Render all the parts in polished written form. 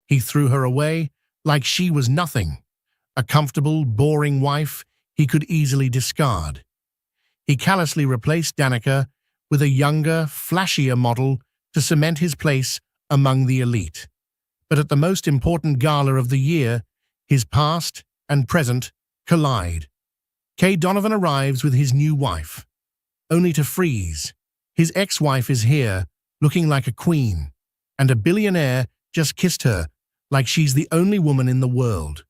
He threw her away like she was nothing, a comfortable, boring wife he could easily discard. He callously replaced Danica with a younger, flashier model to cement his place among the elite. But at the most important gala of the year, his past and present collide. Cade Donovan arrives with his new wife, only to freeze. His ex-wife is here, looking like a queen, and a billionaire just kissed her like she's the only woman in the world.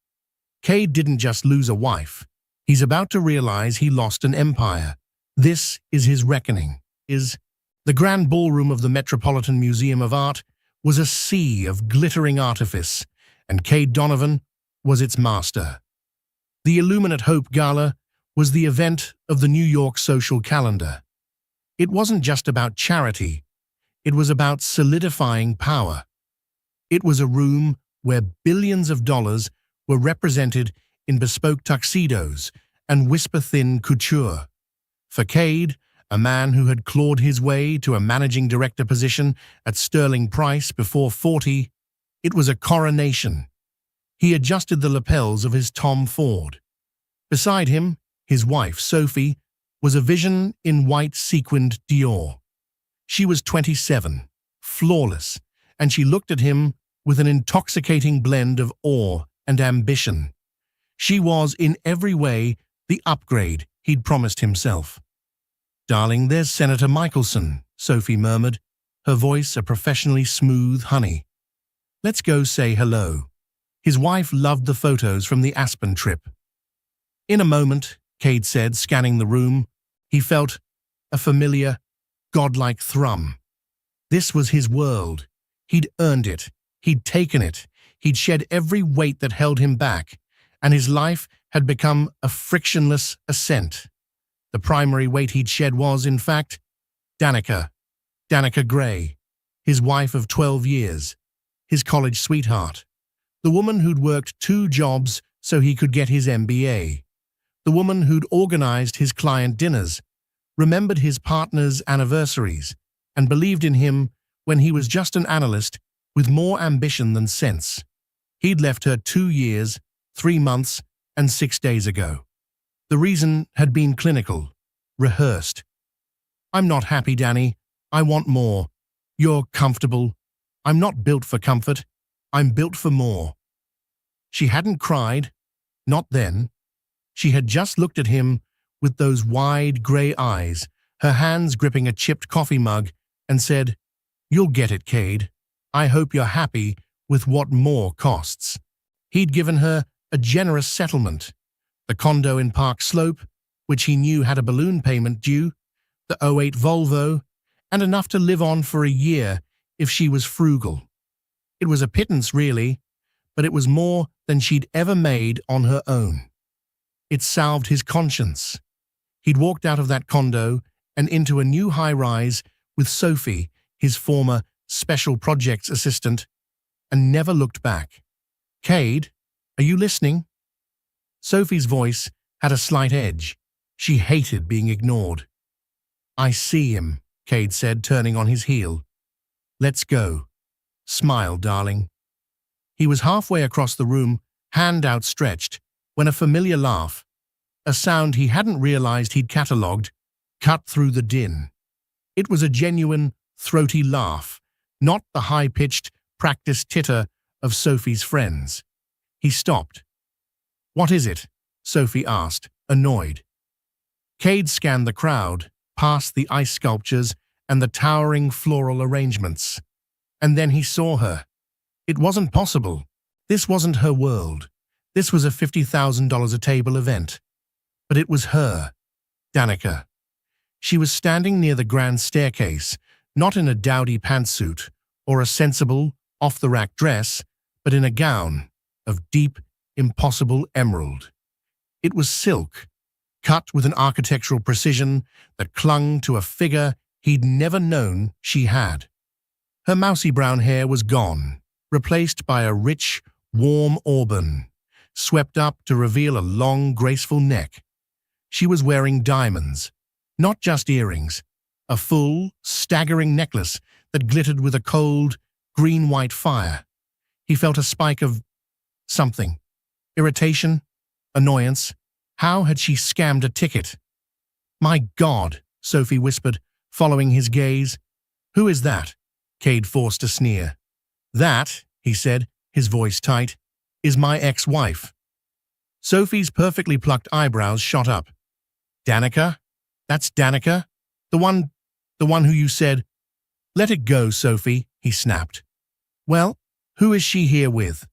Cade didn't just lose a wife. He's about to realize he lost an empire. This is his reckoning. The grand ballroom of the Metropolitan Museum of Art was a sea of glittering artifice, and Cade Donovan was its master. The Illuminate Hope Gala was the event of the New York social calendar. It wasn't just about charity. It was about solidifying power. It was a room where billions of dollars were represented in bespoke tuxedos and whisper-thin couture. For Cade, a man who had clawed his way to a managing director position at Sterling Price before 40, it was a coronation. He adjusted the lapels of his Tom Ford. Beside him, his wife, Sophie, was a vision in white sequined Dior. She was 27, flawless, and she looked at him with an intoxicating blend of awe and ambition. She was, in every way, the upgrade he'd promised himself. "Darling, there's Senator Michelson," Sophie murmured, her voice a professionally smooth honey. "Let's go say hello." His wife loved the photos from the Aspen trip. In a moment, Cade said, scanning the room, he felt a familiar, godlike thrum. This was his world. He'd earned it. He'd taken it. He'd shed every weight that held him back, and his life had become a frictionless ascent. The primary weight he'd shed was, in fact, Danica Gray, his wife of 12 years, his college sweetheart, the woman who'd worked 2 jobs so he could get his MBA, the woman who'd organized his client dinners, remembered his partner's anniversaries, and believed in him when he was just an analyst with more ambition than sense. He'd left her 2 years, 3 months, and 6 days ago. The reason had been clinical, rehearsed. "I'm not happy, Danny. I want more. You're comfortable. I'm not built for comfort. I'm built for more." She hadn't cried, not then. She had just looked at him with those wide gray eyes, her hands gripping a chipped coffee mug, and said, "You'll get it, Cade. I hope you're happy with what more costs." He'd given her a generous settlement. The condo in Park Slope, which he knew had a balloon payment due, the '08 Volvo, and enough to live on for a year if she was frugal. It was a pittance, really, but it was more than she'd ever made on her own. It salved his conscience. He'd walked out of that condo and into a new high-rise with Sophie, his former special projects assistant, and never looked back. "Cade, are you listening?" Sophie's voice had a slight edge. She hated being ignored. "I see him," Cade said, turning on his heel. "Let's go. Smile, darling." He was halfway across the room, hand outstretched, when a familiar laugh, a sound he hadn't realized he'd catalogued, cut through the din. It was a genuine, throaty laugh, not the high-pitched, practiced titter of Sophie's friends. He stopped. "What is it?" Sophie asked, annoyed. Cade scanned the crowd, past the ice sculptures and the towering floral arrangements. And then he saw her. It wasn't possible. This wasn't her world. This was a $50,000 a table event. But it was her, Danica. She was standing near the grand staircase, not in a dowdy pantsuit or a sensible, off-the-rack dress, but in a gown of deep, impossible emerald. It was silk, cut with an architectural precision that clung to a figure he'd never known she had. Her mousy brown hair was gone, replaced by a rich, warm auburn, swept up to reveal a long, graceful neck. She was wearing diamonds, not just earrings, a full, staggering necklace that glittered with a cold, green-white fire. He felt a spike of something. Irritation, annoyance. How had she scammed a ticket? My God, Sophie whispered, following his gaze. Who is that? Cade forced a sneer. That, he said, his voice tight, is my ex-wife. Sophie's perfectly plucked eyebrows shot up. Danica? That's Danica? The one who you said, let it go, Sophie, he snapped. Well, who is she here with?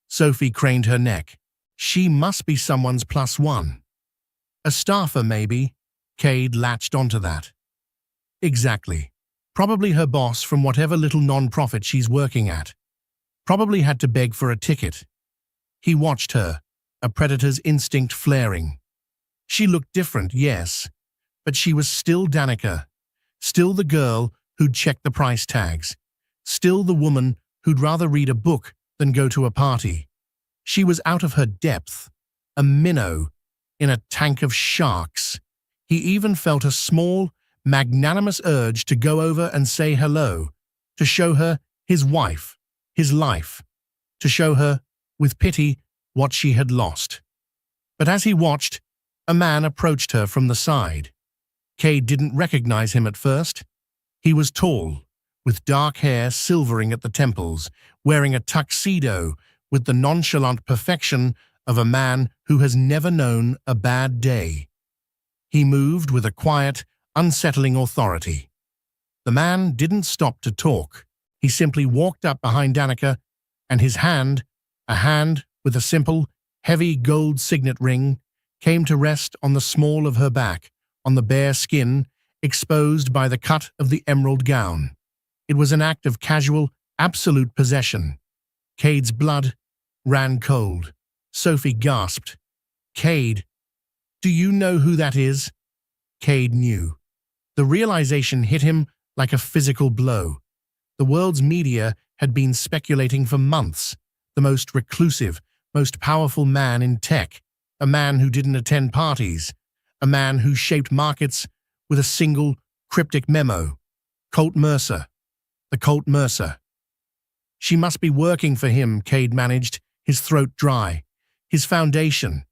Sophie craned her neck. She must be someone's plus one. A staffer, maybe. Cade latched onto that. Exactly. Probably her boss from whatever little non-profit she's working at. Probably had to beg for a ticket. He watched her, a predator's instinct flaring. She looked different, yes, but she was still Danica, still the girl who'd check the price tags, still the woman who'd rather read a book than go to a party. She was out of her depth, a minnow in a tank of sharks. He even felt a small, magnanimous urge to go over and say hello, to show her his wife, his life, to show her, with pity, what she had lost. But as he watched, a man approached her from the side. Cade didn't recognize him at first. He was tall, with dark hair silvering at the temples, wearing a tuxedo with the nonchalant perfection of a man who has never known a bad day. He moved with a quiet, unsettling authority. The man didn't stop to talk. He simply walked up behind Danica, and his hand, a hand with a simple, heavy gold signet ring, came to rest on the small of her back, on the bare skin, exposed by the cut of the emerald gown. It was an act of casual, absolute possession. Cade's blood ran cold. Sophie gasped. Cade, do you know who that is? Cade knew. The realization hit him like a physical blow. The world's media had been speculating for months. The most reclusive, most powerful man in tech, a man who didn't attend parties, a man who shaped markets with a single, cryptic memo. Colt Mercer. The Colt Mercer. She must be working for him, Cade managed, his throat dry. His foundation.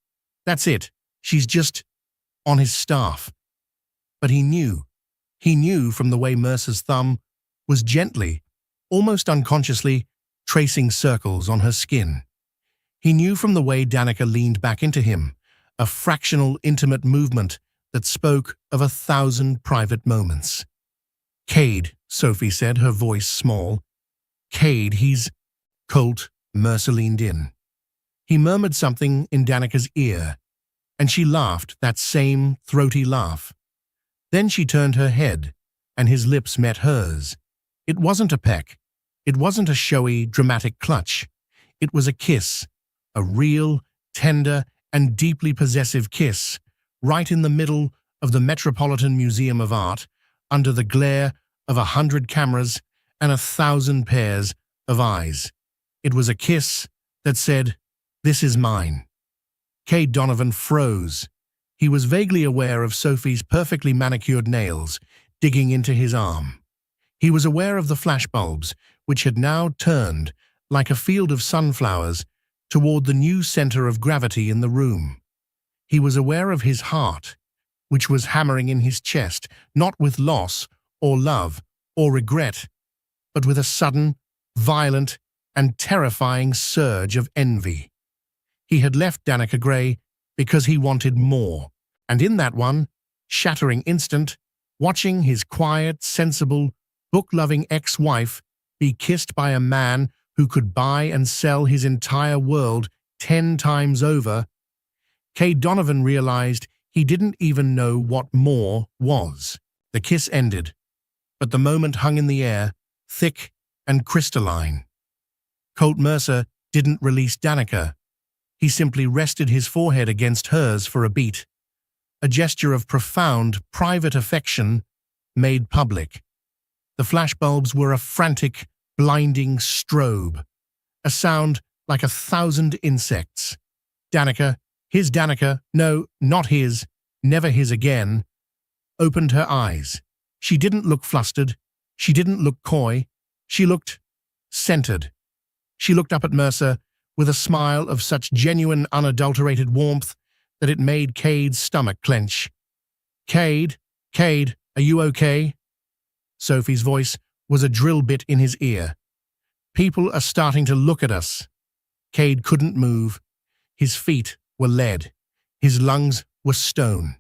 That's it. She's just on his staff. But he knew. He knew from the way Mercer's thumb was gently, almost unconsciously, tracing circles on her skin. He knew from the way Danica leaned back into him, a fractional, intimate movement that spoke of 1,000 private moments. Cade, Sophie said, her voice small. Cade, he's... Colt, Mercer leaned in. He murmured something in Danica's ear, and she laughed, that same throaty laugh. Then she turned her head, and his lips met hers. It wasn't a peck. It wasn't a showy, dramatic clutch. It was a kiss, a real, tender, and deeply possessive kiss, right in the middle of the Metropolitan Museum of Art, under the glare of 100 cameras and 1,000 pairs of eyes. It was a kiss that said, "This is mine." Cade Donovan froze. He was vaguely aware of Sophie's perfectly manicured nails digging into his arm. He was aware of the flashbulbs, which had now turned, like a field of sunflowers, toward the new center of gravity in the room. He was aware of his heart, which was hammering in his chest, not with loss or love or regret, but with a sudden, violent, and terrifying surge of envy. He had left Danica Gray because he wanted more, and in that one, shattering instant, watching his quiet, sensible, book-loving ex-wife be kissed by a man who could buy and sell his entire world 10 times over, Cade Donovan realized he didn't even know what more was. The kiss ended, but the moment hung in the air, thick and crystalline. Colt Mercer didn't release Danica. He simply rested his forehead against hers for a beat, a gesture of profound, private affection made public. The flashbulbs were a frantic, blinding strobe, a sound like 1,000 insects. Danica, his Danica, no, not his, never his again, opened her eyes. She didn't look flustered. She didn't look coy. She looked centered. She looked up at Mercer with a smile of such genuine, unadulterated warmth that it made Cade's stomach clench. Cade, are you okay? Sophie's voice was a drill bit in his ear. People are starting to look at us. Cade couldn't move. His feet were lead. His lungs were stone.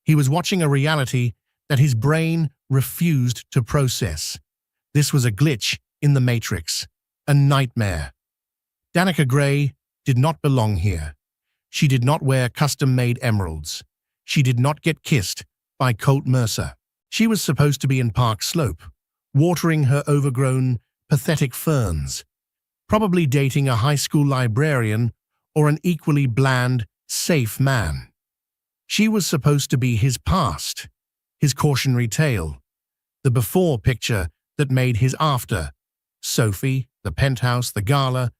He was watching a reality that his brain refused to process. This was a glitch in the Matrix, a nightmare. Danica Gray did not belong here. She did not wear custom-made emeralds. She did not get kissed by Colt Mercer. She was supposed to be in Park Slope, watering her overgrown, pathetic ferns, probably dating a high school librarian or an equally bland, safe man. She was supposed to be his past, his cautionary tale, the before picture that made his after. Sophie, the penthouse, the gala,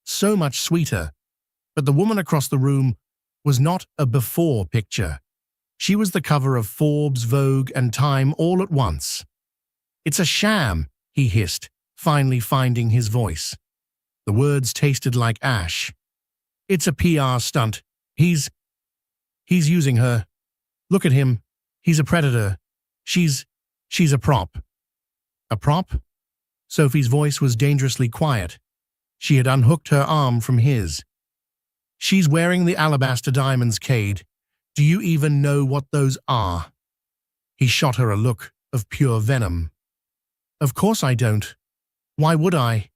so much sweeter. But the woman across the room was not a before picture. She was the cover of Forbes, Vogue, and Time all at once. "It's a sham," he hissed, finally finding his voice. The words tasted like ash. "It's a PR stunt. He's using her. Look at him. He's a predator. She's a prop." "A prop?" Sophie's voice was dangerously quiet. She had unhooked her arm from his. "She's wearing the alabaster diamonds, Cade. Do you even know what those are?" He shot her a look of pure venom. "Of course I don't. Why would I?"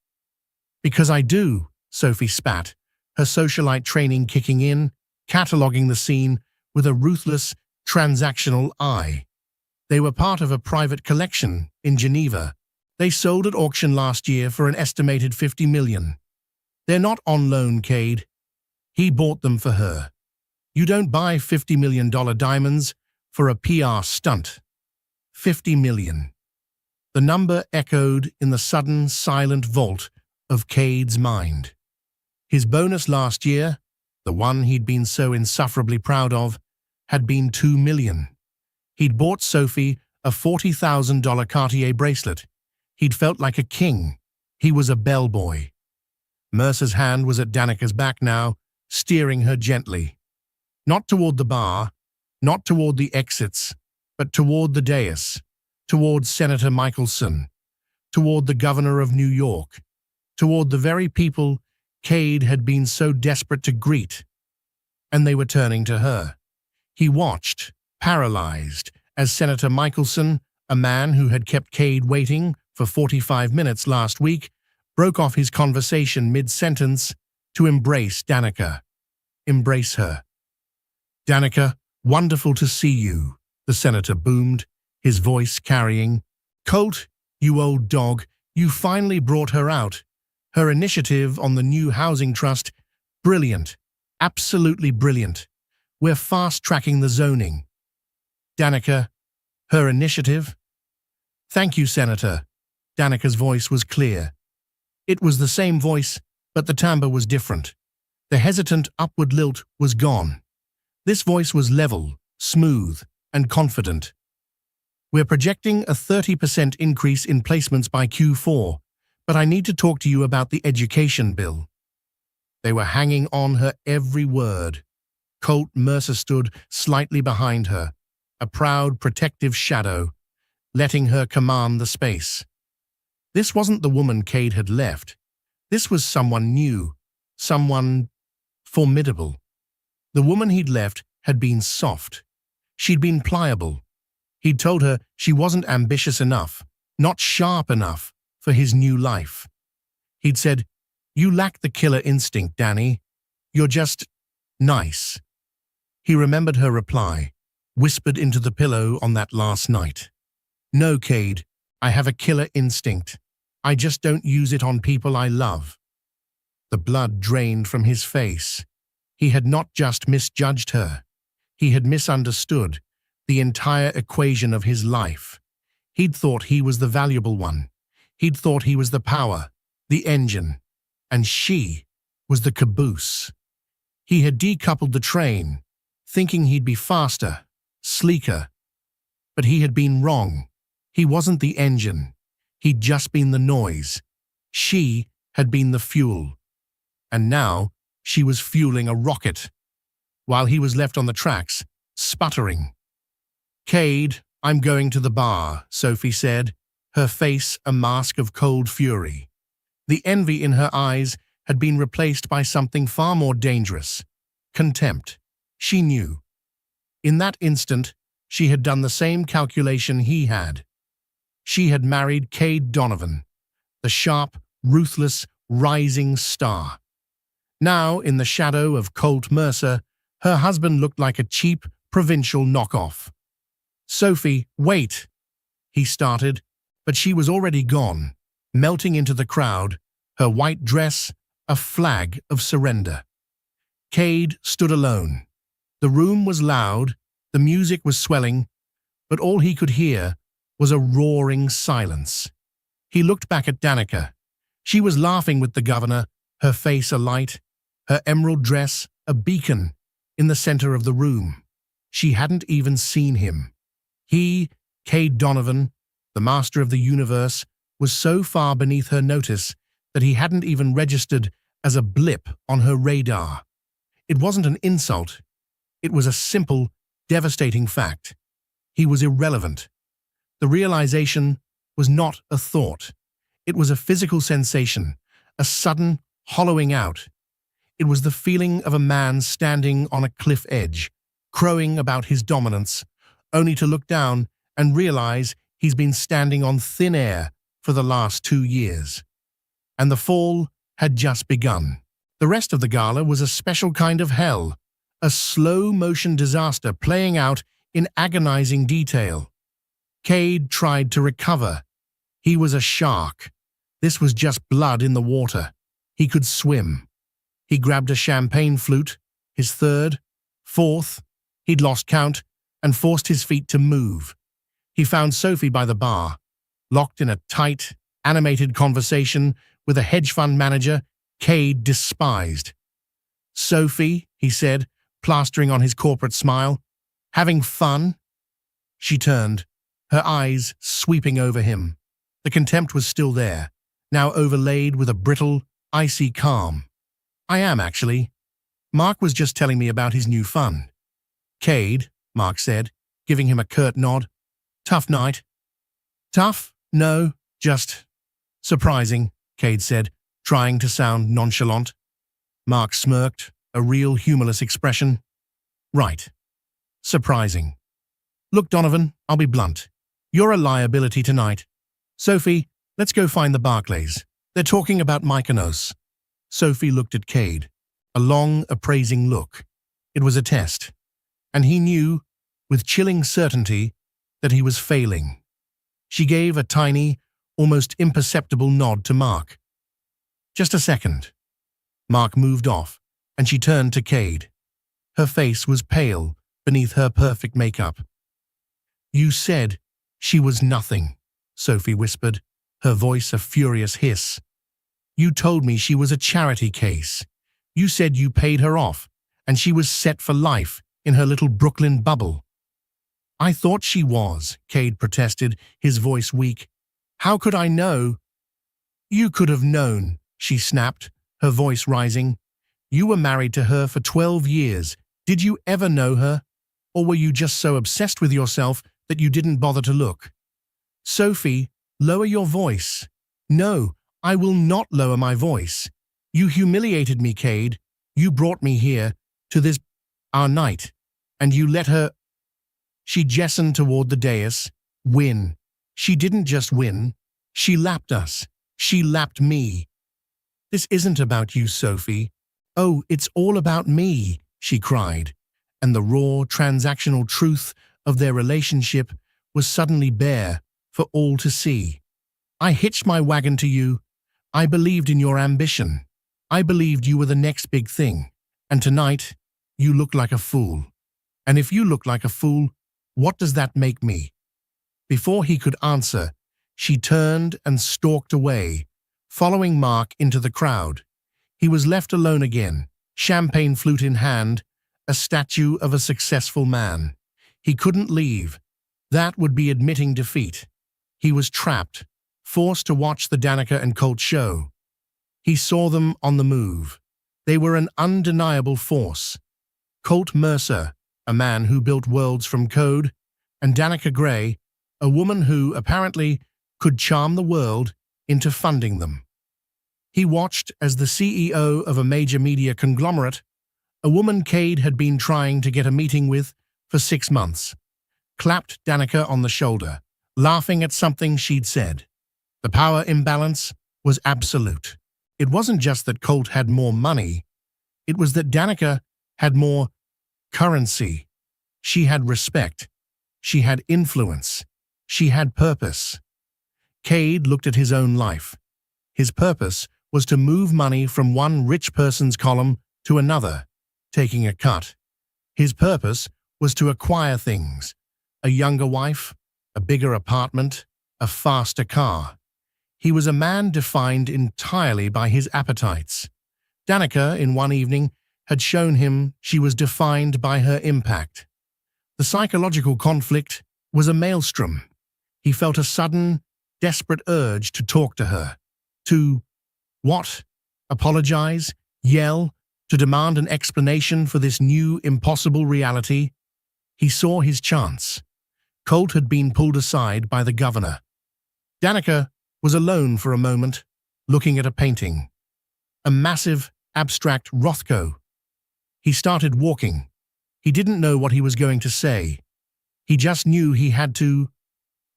"Because I do," Sophie spat, her socialite training kicking in, cataloguing the scene with a ruthless, transactional eye. "They were part of a private collection in Geneva. They sold at auction last year for an estimated $50 million. They're not on loan, Cade. He bought them for her. You don't buy $50 million diamonds for a PR stunt." $50 million. The number echoed in the sudden, silent vault of Cade's mind. His bonus last year, the one he'd been so insufferably proud of, had been $2 million. He'd bought Sophie a $40,000 Cartier bracelet. He'd felt like a king. He was a bellboy. Mercer's hand was at Danica's back now, steering her gently. Not toward the bar, not toward the exits, but toward the dais, toward Senator Michelson, toward the governor of New York, toward the very people Cade had been so desperate to greet. And they were turning to her. He watched, paralyzed, as Senator Michelson, a man who had kept Cade waiting for 45 minutes last week, broke off his conversation mid-sentence to embrace Danica. Embrace her. "Danica, wonderful to see you," the senator boomed, his voice carrying. "Colt, you old dog, you finally brought her out. Her initiative on the new housing trust, brilliant, absolutely brilliant. We're fast-tracking the zoning." "Danica, her initiative?" "Thank you, Senator." Danica's voice was clear. It was the same voice, but the timbre was different. The hesitant upward lilt was gone. This voice was level, smooth, and confident. "We're projecting a 30% increase in placements by Q4, but I need to talk to you about the education bill." They were hanging on her every word. Colt Mercer stood slightly behind her, a proud, protective shadow, letting her command the space. This wasn't the woman Cade had left. This was someone new, someone formidable. The woman he'd left had been soft. She'd been pliable. He'd told her she wasn't ambitious enough, not sharp enough for his new life. He'd said, "You lack the killer instinct, Danny. You're just nice." He remembered her reply, whispered into the pillow on that last night. "No, Cade, I have a killer instinct. I just don't use it on people I love." The blood drained from his face. He had not just misjudged her. He had misunderstood the entire equation of his life. He'd thought he was the valuable one. He'd thought he was the power, the engine, and she was the caboose. He had decoupled the train, thinking he'd be faster, sleeker. But he had been wrong. He wasn't the engine. He'd just been the noise. She had been the fuel. and now she was fueling a rocket, while he was left on the tracks, sputtering. "Cade, I'm going to the bar," Sophie said, her face a mask of cold fury. The envy in her eyes had been replaced by something far more dangerous: contempt. She knew. In that instant, she had done the same calculation he had. She had married Cade Donovan, the sharp, ruthless, rising star. Now, in the shadow of Colt Mercer, her husband looked like a cheap, provincial knockoff. "Sophie, wait!" he started, but she was already gone, melting into the crowd, her white dress a flag of surrender. Cade stood alone. The room was loud, the music was swelling, but all he could hear was a roaring silence. He looked back at Danica. She was laughing with the governor, her face alight, her emerald dress a beacon in the center of the room. She hadn't even seen him. He, Cade Donovan, the master of the universe, was so far beneath her notice that he hadn't even registered as a blip on her radar. It wasn't an insult. It was a simple, devastating fact. He was irrelevant. The realization was not a thought. It was a physical sensation, a sudden hollowing out. It was the feeling of a man standing on a cliff edge, crowing about his dominance, only to look down and realize he's been standing on thin air for the last 2 years. And the fall had just begun. The rest of the gala was a special kind of hell, a slow-motion disaster playing out in agonizing detail. Cade tried to recover. He was a shark. This was just blood in the water. He could swim. He grabbed a champagne flute, his third, fourth, he'd lost count, and forced his feet to move. He found Sophie by the bar, locked in a tight, animated conversation with a hedge fund manager Cade despised. "Sophie," he said, plastering on his corporate smile, "having fun?" She turned, her eyes sweeping over him. The contempt was still there, now overlaid with a brittle, icy calm. "I am, actually. Mark was just telling me about his new fund." "Cade," Mark said, giving him a curt nod. "Tough night?" "Tough? No, just surprising," Cade said, trying to sound nonchalant. Mark smirked, a real humorless expression. "Right. Surprising. Look, Donovan, I'll be blunt. You're a liability tonight. Sophie, let's go find the Barclays. They're talking about Mykonos." Sophie looked at Cade, a long, appraising look. It was a test, and he knew, with chilling certainty, that he was failing. She gave a tiny, almost imperceptible nod to Mark. "Just a second." Mark moved off, and she turned to Cade. Her face was pale beneath her perfect makeup. "You said she was nothing," Sophie whispered, her voice a furious hiss. "You told me she was a charity case. You said you paid her off, and she was set for life in her little Brooklyn bubble." "I thought she was," Cade protested, his voice weak. "How could I know?" "You could have known," she snapped, her voice rising. "You were married to her for 12 years. Did you ever know her? Or were you just so obsessed with yourself that you didn't bother to look?" "Sophie, lower your voice." "No, I will not lower my voice. You humiliated me, Cade. You brought me here, to this, our night, and you let her—" She gestured toward the dais. "Win. She didn't just win. She lapped us. She lapped me." "This isn't about you, Sophie." "Oh, it's all about me," she cried, and the raw, transactional truth of their relationship was suddenly bare for all to see. "I hitched my wagon to you. I believed in your ambition. I believed you were the next big thing. And tonight, you look like a fool. And if you look like a fool, what does that make me?" Before he could answer, she turned and stalked away, following Mark into the crowd. He was left alone again, champagne flute in hand, a statue of a successful man. He couldn't leave. That would be admitting defeat. He was trapped, forced to watch the Danica and Colt show. He saw them on the move. They were an undeniable force. Colt Mercer, a man who built worlds from code, and Danica Gray, a woman who, apparently, could charm the world into funding them. He watched as the CEO of a major media conglomerate, a woman Cade had been trying to get a meeting with for 6 months, clapped Danica on the shoulder, laughing at something she'd said. The power imbalance was absolute. It wasn't just that Colt had more money, it was that Danica had more currency. She had respect. She had influence. She had purpose. Cade looked at his own life. His purpose was to move money from one rich person's column to another, taking a cut. His purpose was to acquire things: a younger wife, a bigger apartment, a faster car. He was a man defined entirely by his appetites. Danica, in one evening, had shown him she was defined by her impact. The psychological conflict was a maelstrom. He felt a sudden, desperate urge to talk to her. To what? Apologize? Yell? To demand an explanation for this new, impossible reality? He saw his chance. Colt had been pulled aside by the governor. Danica was alone for a moment, looking at a painting. A massive, abstract Rothko. He started walking. He didn't know what he was going to say. He just knew he had to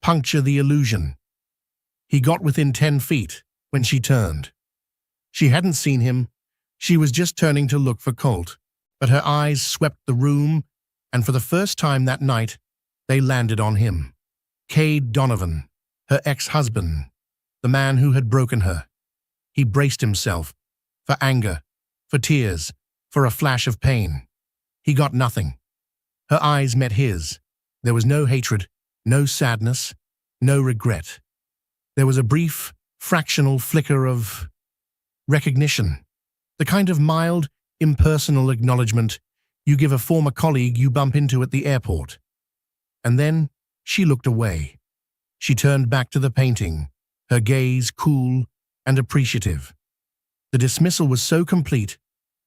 puncture the illusion. He got within 10 feet when she turned. She hadn't seen him. She was just turning to look for Colt, but her eyes swept the room, and for the first time that night, they landed on him. Cade Donovan, her ex-husband, the man who had broken her. He braced himself for anger, for tears, for a flash of pain. He got nothing. Her eyes met his. There was no hatred, no sadness, no regret. There was a brief, fractional flicker of recognition, the kind of mild, impersonal acknowledgement you give a former colleague you bump into at the airport. And then she looked away. She turned back to the painting, her gaze cool and appreciative. The dismissal was so complete,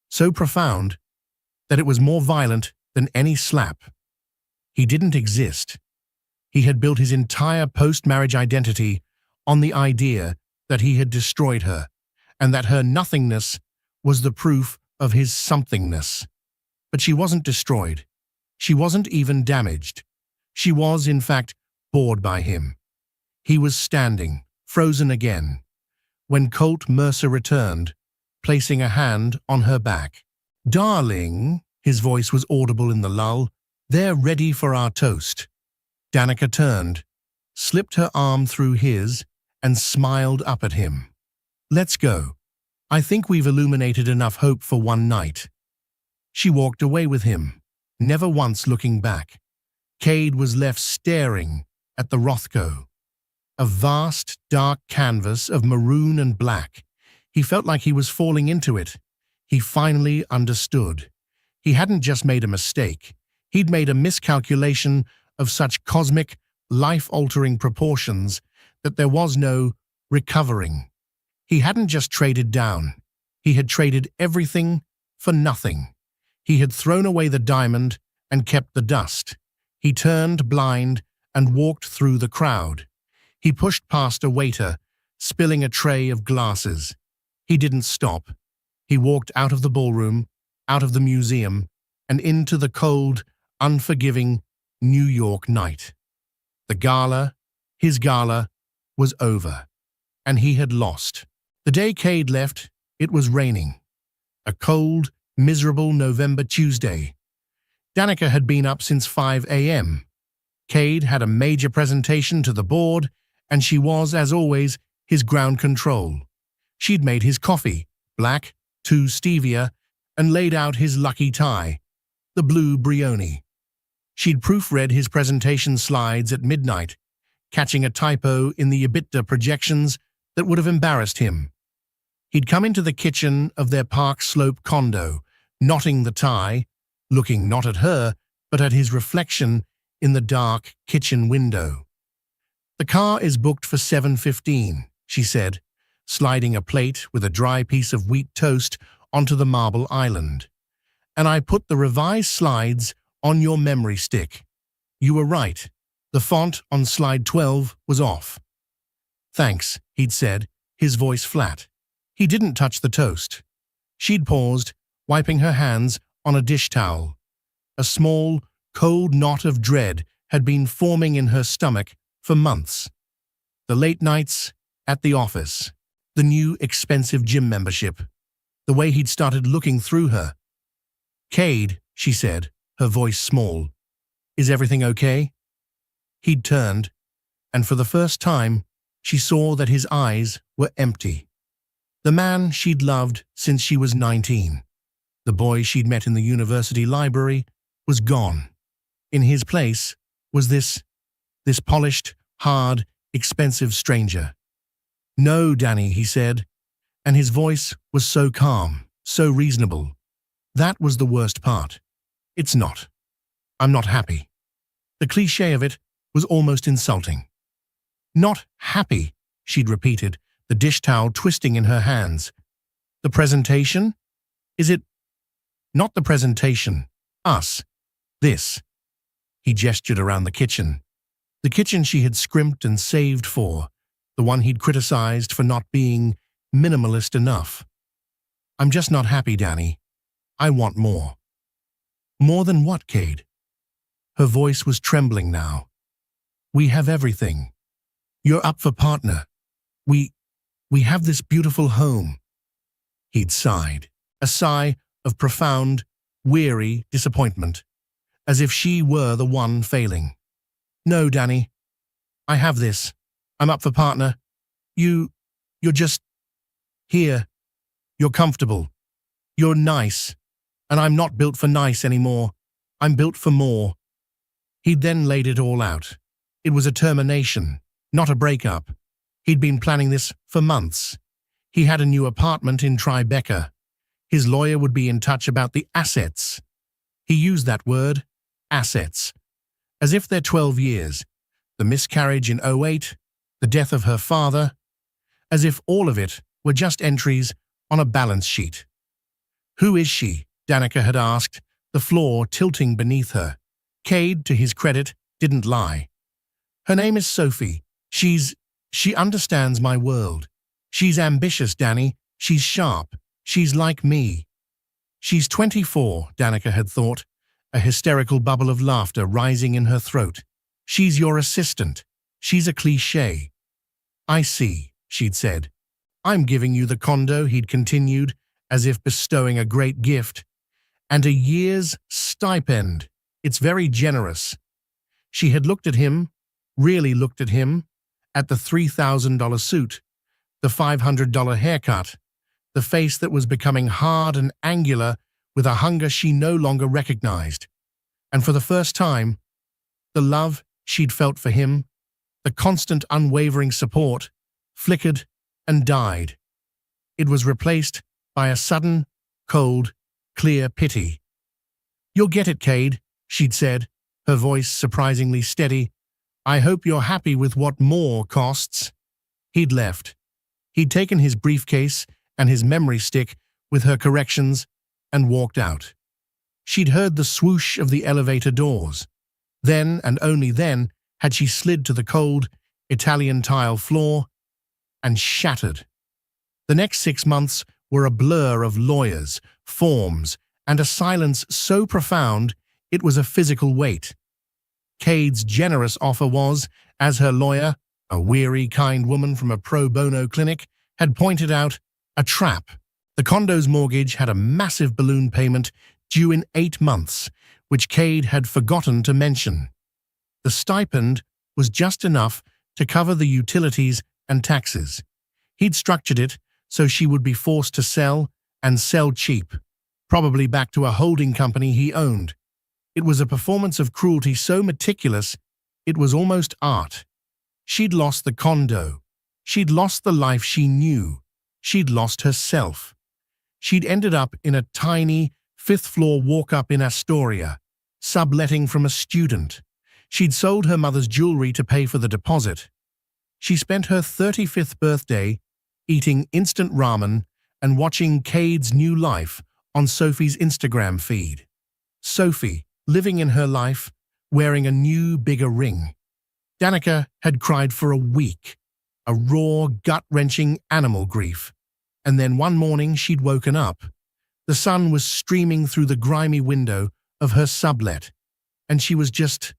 so profound, that it was more violent than any slap. He didn't exist. He had built his entire post-marriage identity on the idea that he had destroyed her, and that her nothingness was the proof of his somethingness. But she wasn't destroyed. She wasn't even damaged. She was, in fact, bored by him. He was standing, frozen again, when Colt Mercer returned, placing a hand on her back. "Darling," his voice was audible in the lull, "they're ready for our toast." Danica turned, slipped her arm through his, and smiled up at him. "Let's go. I think we've illuminated enough hope for one night." She walked away with him, never once looking back. Cade was left staring at the Rothko, a vast, dark canvas of maroon and black. He felt like he was falling into it. He finally understood. He hadn't just made a mistake. He'd made a miscalculation of such cosmic, life-altering proportions that there was no recovering. He hadn't just traded down. He had traded everything for nothing. He had thrown away the diamond and kept the dust. He turned blind and walked through the crowd. He pushed past a waiter, spilling a tray of glasses. He didn't stop. He walked out of the ballroom, out of the museum, and into the cold, unforgiving New York night. The gala, his gala, was over, and he had lost. The day Cade left, it was raining. A cold, miserable November Tuesday. Danica had been up since 5 a.m. Cade had a major presentation to the board, and she was, as always, his ground control. She'd made his coffee, black, 2 stevia, and laid out his lucky tie, the blue Brioni. She'd proofread his presentation slides at midnight, catching a typo in the EBITDA projections that would have embarrassed him. He'd come into the kitchen of their Park Slope condo, knotting the tie, looking not at her, but at his reflection in the dark kitchen window. "The car is booked for 7:15, she said, sliding a plate with a dry piece of wheat toast onto the marble island. And I put the revised slides on your memory stick. You were right. The font on slide 12 was off. Thanks, he'd said, his voice flat. He didn't touch the toast. She'd paused, wiping her hands on a dish towel. A small, cold knot of dread had been forming in her stomach for months. The late nights at the office, the new expensive gym membership, the way he'd started looking through her. "Cade," she said, her voice small. "Is everything okay?" He'd turned, and for the first time, she saw that his eyes were empty. The man she'd loved since she was 19, the boy she'd met in the university library, was gone. In his place was this polished, hard, expensive stranger. "No, Danny," he said, and his voice was so calm, so reasonable. That was the worst part. "It's not. I'm not happy." The cliché of it was almost insulting. "Not happy," she'd repeated, the dish towel twisting in her hands. "The presentation? Is it?" "Not the presentation. Us. This." He gestured around the kitchen she had scrimped and saved for, the one he'd criticized for not being minimalist enough. "I'm just not happy, Danny. I want more." "More than what, Cade?" Her voice was trembling now. "We have everything. You're up for partner. We have this beautiful home." He'd sighed, a sigh of profound, weary disappointment, as if she were the one failing. "No, Danny. I have this. I'm up for partner. You're just here. You're comfortable. You're nice. And I'm not built for nice anymore. I'm built for more." He'd then laid it all out. It was a termination, not a breakup. He'd been planning this for months. He had a new apartment in Tribeca. His lawyer would be in touch about the assets. He used that word, assets, as if they're 12 years, the miscarriage in '08, the death of her father, as if all of it were just entries on a balance sheet. "Who is she?" Danica had asked, the floor tilting beneath her. Cade, to his credit, didn't lie. "Her name is Sophie. She understands my world. She's ambitious, Danny. She's sharp. She's like me." "She's 24, Danica had thought, a hysterical bubble of laughter rising in her throat. "She's your assistant. She's a cliché." "I see," she'd said. "I'm giving you the condo," he'd continued, as if bestowing a great gift. "And a year's stipend. It's very generous." She had looked at him, really looked at him, at the $3,000 suit, the $500 haircut, the face that was becoming hard and angular with a hunger she no longer recognized. And for the first time, the love she'd felt for him, the constant unwavering support, flickered and died. It was replaced by a sudden, cold, clear pity. "You'll get it, Cade," she'd said, her voice surprisingly steady. "I hope you're happy with what more costs." He'd left. He'd taken his briefcase and his memory stick with her corrections and walked out. She'd heard the swoosh of the elevator doors. Then, and only then, had she slid to the cold, Italian tile floor and shattered. The next 6 months were a blur of lawyers, forms, and a silence so profound it was a physical weight. Cade's generous offer was, as her lawyer, a weary, kind woman from a pro bono clinic, had pointed out, a trap. The condo's mortgage had a massive balloon payment due in 8 months, which Cade had forgotten to mention. The stipend was just enough to cover the utilities and taxes. He'd structured it so she would be forced to sell, and sell cheap, probably back to a holding company he owned. It was a performance of cruelty so meticulous, it was almost art. She'd lost the condo. She'd lost the life she knew. She'd lost herself. She'd ended up in a tiny, 5th-floor walk-up in Astoria, subletting from a student. She'd sold her mother's jewelry to pay for the deposit. She spent her 35th birthday eating instant ramen and watching Cade's new life on Sophie's Instagram feed. Sophie, living in her life, wearing a new, bigger ring. Danica had cried for a week, a raw, gut-wrenching animal grief. And then one morning she'd woken up. The sun was streaming through the grimy window of her sublet, and she was just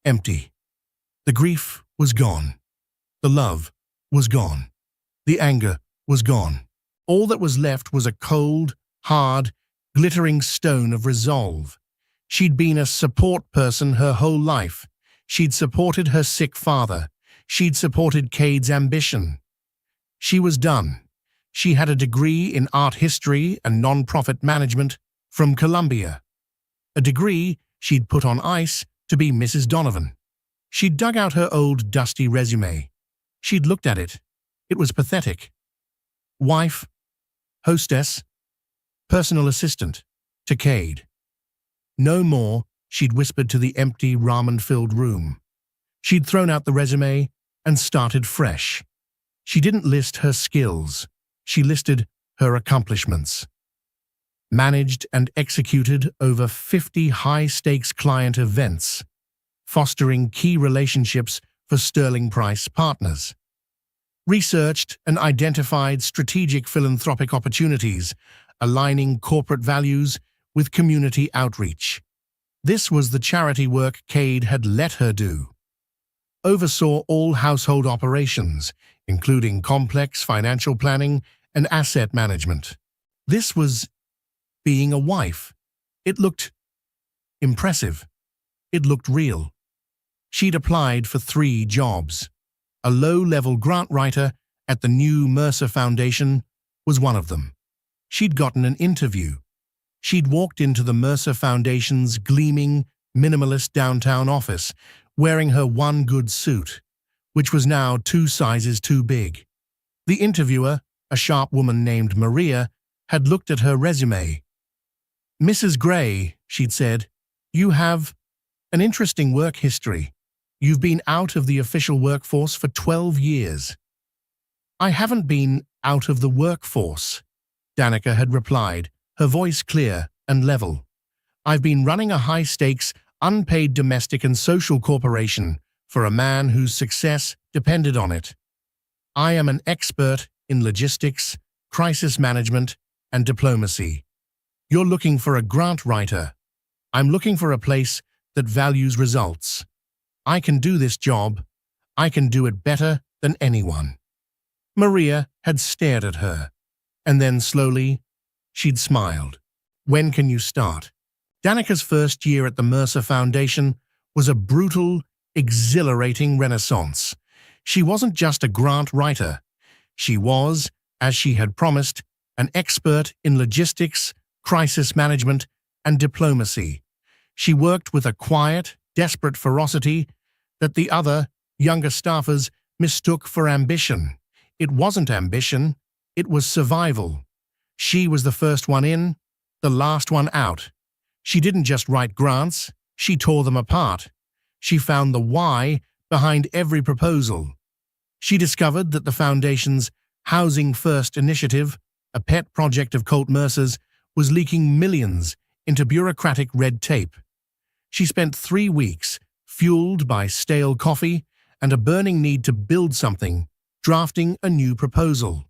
empty. The grief was gone. The love was gone. The anger was gone. All that was left was a cold, hard, glittering stone of resolve. She'd been a support person her whole life. She'd supported her sick father. She'd supported Cade's ambition. She was done. She had a degree in art history and non-profit management from Columbia. A degree she'd put on ice to be Mrs. Donovan. She'd dug out her old dusty resume. She'd looked at it. It was pathetic. Wife, hostess, personal assistant to Cade. No more, she'd whispered to the empty, ramen-filled room. She'd thrown out the resume and started fresh. She didn't list her skills. She listed her accomplishments. Managed and executed over 50 high-stakes client events, fostering key relationships for Sterling Price partners. Researched and identified strategic philanthropic opportunities, aligning corporate values with community outreach. This was the charity work Cade had let her do. Oversaw all household operations, including complex financial planning and asset management. This was being a wife. It looked impressive. It looked real. She'd applied for 3 jobs. A low-level grant writer at the new Mercer Foundation was one of them. She'd gotten an interview. She'd walked into the Mercer Foundation's gleaming, minimalist downtown office, wearing her one good suit, which was now 2 sizes too big. The interviewer, a sharp woman named Maria, had looked at her resume. "Mrs. Gray," she'd said, "you have an interesting work history. You've been out of the official workforce for 12 years. "I haven't been out of the workforce," Danica had replied, her voice clear and level. "I've been running a high-stakes, unpaid domestic and social corporation for a man whose success depended on it. I am an expert in logistics, crisis management, and diplomacy. You're looking for a grant writer. I'm looking for a place that values results. I can do this job. I can do it better than anyone." Maria had stared at her, and then slowly, she'd smiled. "When can you start?" Danica's first year at the Mercer Foundation was a brutal, exhilarating renaissance. She wasn't just a grant writer. She was, as she had promised, an expert in logistics, crisis management, and diplomacy. She worked with a quiet, desperate ferocity that the other, younger staffers mistook for ambition. It wasn't ambition, it was survival. She was the first one in, the last one out. She didn't just write grants, she tore them apart. She found the why behind every proposal. She discovered that the Foundation's Housing First initiative, a pet project of Colt Mercer's, was leaking millions into bureaucratic red tape. She spent 3 weeks, fueled by stale coffee and a burning need to build something, drafting a new proposal.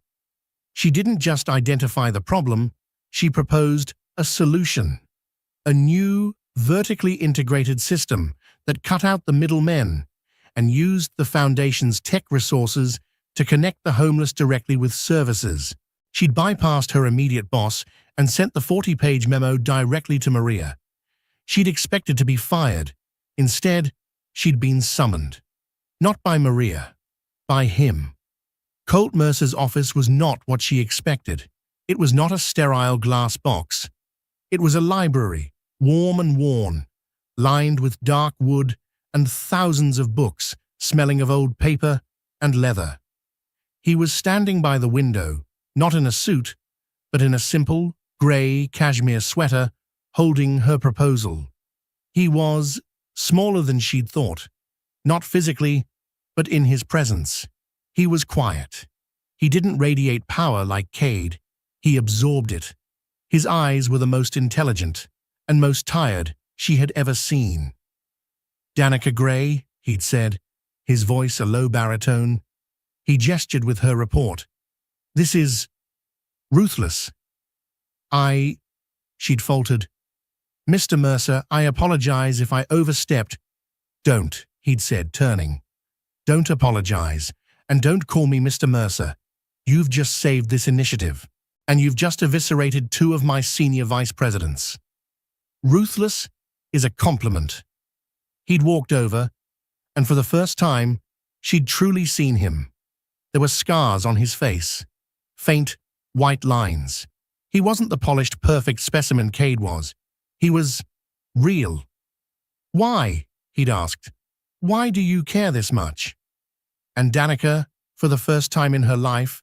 She didn't just identify the problem, she proposed a solution. A new, vertically integrated system that cut out the middlemen and used the Foundation's tech resources to connect the homeless directly with services. She'd bypassed her immediate boss and sent the 40-page memo directly to Maria. She'd expected to be fired. Instead, she'd been summoned. Not by Maria, by him. Colt Mercer's office was not what she expected. It was not a sterile glass box. It was a library, warm and worn, lined with dark wood and thousands of books, smelling of old paper and leather. He was standing by the window, not in a suit, but in a simple, grey cashmere sweater, holding her proposal. He was smaller than she'd thought, not physically, but in his presence. He was quiet. He didn't radiate power like Cade. He absorbed it. His eyes were the most intelligent and most tired she had ever seen. "Danica Gray," he'd said, his voice a low baritone. He gestured with her report. "This is ruthless." She'd faltered. "Mr. Mercer, I apologize if I overstepped." "Don't," he'd said, turning. "Don't apologize, and don't call me Mr. Mercer. You've just saved this initiative, and you've just eviscerated 2 of my senior vice presidents. Ruthless is a compliment." He'd walked over, and for the first time, she'd truly seen him. There were scars on his face, faint, white lines. He wasn't the polished, perfect specimen Cade was. He was real. "Why?" he'd asked. "Why do you care this much?" And Danica, for the first time in her life,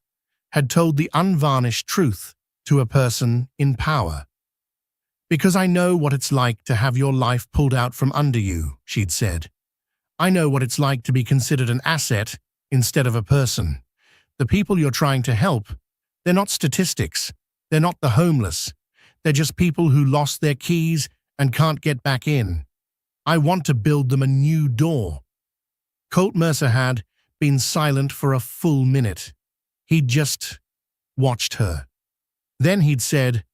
had told the unvarnished truth to a person in power. "Because I know what it's like to have your life pulled out from under you," she'd said. "I know what it's like to be considered an asset instead of a person. The people you're trying to help, they're not statistics. They're not the homeless. They're just people who lost their keys and can't get back in. I want to build them a new door." Colt Mercer had been silent for a full minute. He'd just watched her. Then he'd said,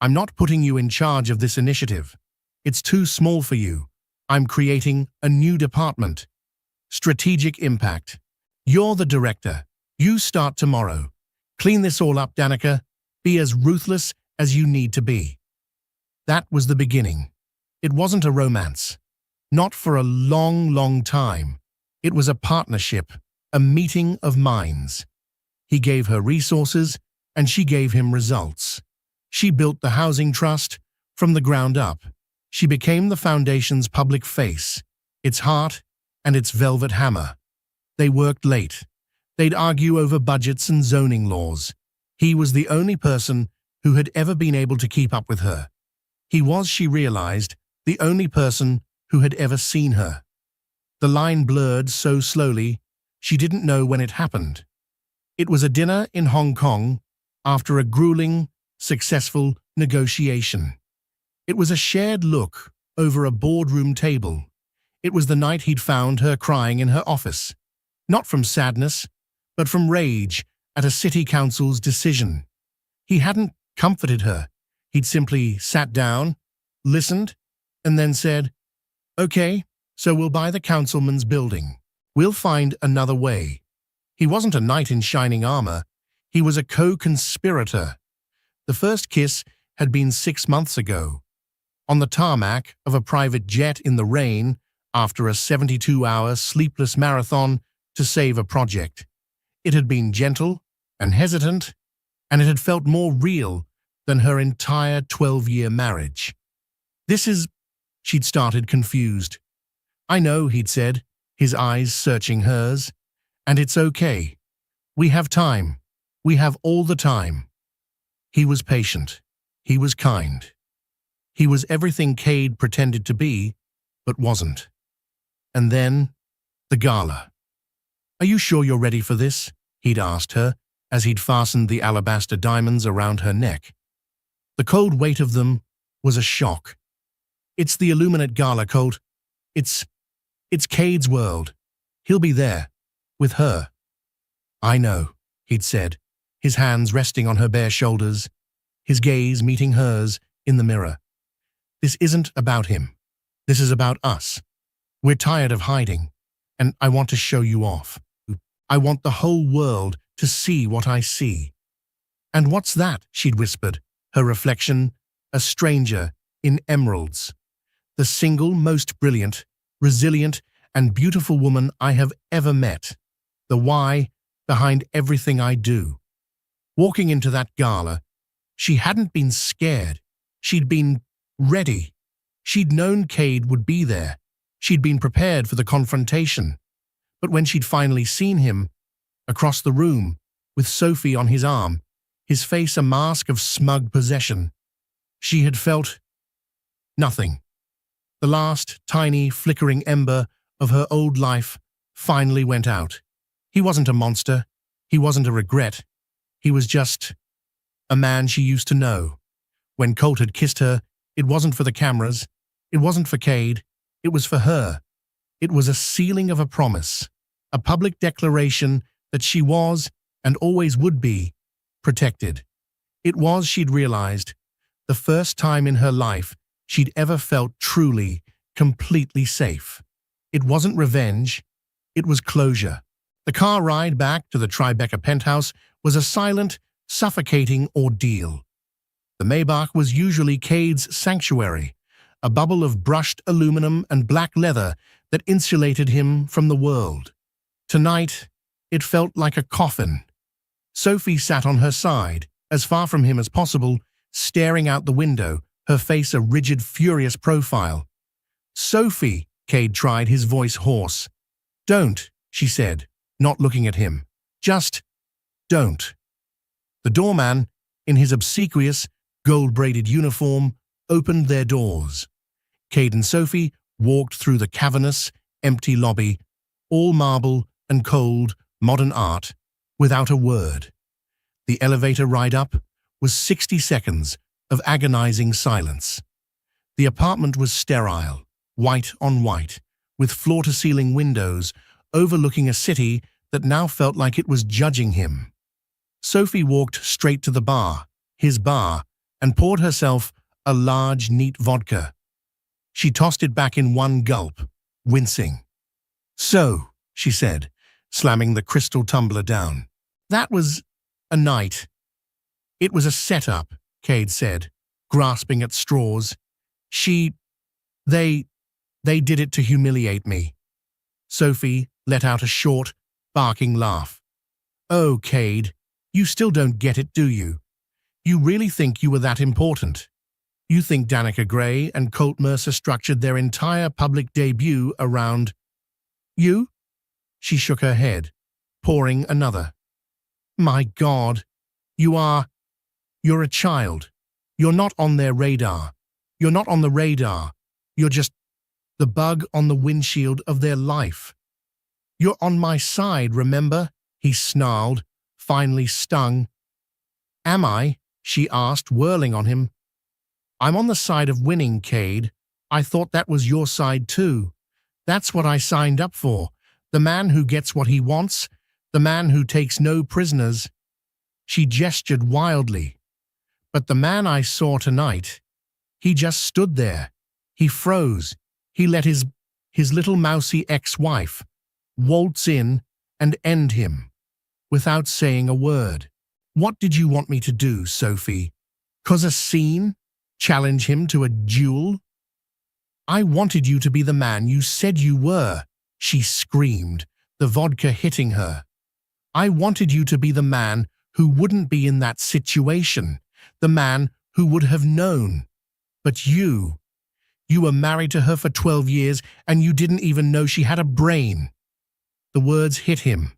"I'm not putting you in charge of this initiative. It's too small for you. I'm creating a new department. Strategic Impact. You're the director. You start tomorrow. Clean this all up, Danica. Be as ruthless as you need to be." That was the beginning. It wasn't a romance. Not for a long, long time. It was a partnership, a meeting of minds. He gave her resources, and she gave him results. She built the housing trust from the ground up. She became the foundation's public face, its heart and its velvet hammer. They worked late. They'd argue over budgets and zoning laws. He was the only person who had ever been able to keep up with her. He was, she realized, the only person who had ever seen her. The line blurred so slowly, she didn't know when it happened. It was a dinner in Hong Kong after a grueling, successful negotiation. It was a shared look over a boardroom table. It was the night he'd found her crying in her office, not from sadness, but from rage at a city council's decision. He hadn't comforted her. He'd simply sat down, listened, and then said, "Okay, so we'll buy the councilman's building. We'll find another way." He wasn't a knight in shining armor. He was a co-conspirator. The first kiss had been 6 months ago, on the tarmac of a private jet in the rain after a 72-hour sleepless marathon to save a project. It had been gentle and hesitant, and it had felt more real than her entire 12-year marriage. She'd started, confused. "I know," he'd said, his eyes searching hers, "and it's okay. We have time. We have all the time." He was patient. He was kind. He was everything Cade pretended to be, but wasn't. And then, the gala. "Are you sure you're ready for this?" he'd asked her, as he'd fastened the alabaster diamonds around her neck. The cold weight of them was a shock. "It's the Illuminate Gala, Colt. It's Cade's world. He'll be there, with her." "I know," he'd said, his hands resting on her bare shoulders, his gaze meeting hers in the mirror. "This isn't about him. This is about us. We're tired of hiding, and I want to show you off. I want the whole world to see what I see." "And what's that?" she'd whispered, her reflection, a stranger in emeralds. "The single most brilliant, resilient, and beautiful woman I have ever met. The why behind everything I do." Walking into that gala, she hadn't been scared. She'd been ready. She'd known Cade would be there. She'd been prepared for the confrontation. But when she'd finally seen him, across the room, with Sophie on his arm, his face a mask of smug possession, she had felt nothing. The last tiny, flickering ember of her old life finally went out. He wasn't a monster. He wasn't a regret. He was just a man she used to know. When Colt had kissed her, it wasn't for the cameras, it wasn't for Cade, it was for her. It was a sealing of a promise, a public declaration that she was, and always would be, protected. It was, she'd realized, the first time in her life she'd ever felt truly, completely safe. It wasn't revenge, it was closure. The car ride back to the Tribeca penthouse was a silent, suffocating ordeal. The Maybach was usually Cade's sanctuary, a bubble of brushed aluminum and black leather that insulated him from the world. Tonight, it felt like a coffin. Sophie sat on her side, as far from him as possible, staring out the window, her face a rigid, furious profile. "Sophie," Cade tried, his voice hoarse. "Don't," she said, not looking at him. "Just don't." The doorman, in his obsequious, gold-braided uniform, opened their doors. Cade and Sophie walked through the cavernous, empty lobby, all marble and cold, modern art, without a word. The elevator ride up was 60 seconds of agonizing silence. The apartment was sterile, white on white, with floor-to-ceiling windows overlooking a city that now felt like it was judging him. Sophie walked straight to the bar, his bar, and poured herself a large, neat vodka. She tossed it back in one gulp, wincing. "So," she said, slamming the crystal tumbler down. "That was a night." "It was a setup," Cade said, grasping at straws. They did it to humiliate me." Sophie let out a short, barking laugh. "Oh, Cade, you still don't get it, do you? You really think you were that important? You think Danica Gray and Colt Mercer structured their entire public debut around you?" She shook her head, pouring another. "My God, you're a child. You're not on their radar. You're not on the radar. You're just the bug on the windshield of their life. You're on my side, remember?" he snarled, finally stung. "Am I?" she asked, whirling on him. "I'm on the side of winning, Cade. I thought that was your side too. That's what I signed up for. The man who gets what he wants, the man who takes no prisoners." She gestured wildly. "But the man I saw tonight, he just stood there. He froze. He let his little mousy ex-wife waltz in and end him, without saying a word. What did you want me to do, Sophie? Cause a scene? Challenge him to a duel?" "I wanted you to be the man you said you were," she screamed, the vodka hitting her. "I wanted you to be the man who wouldn't be in that situation, the man who would have known. But you were married to her for 12 years and you didn't even know she had a brain." The words hit him,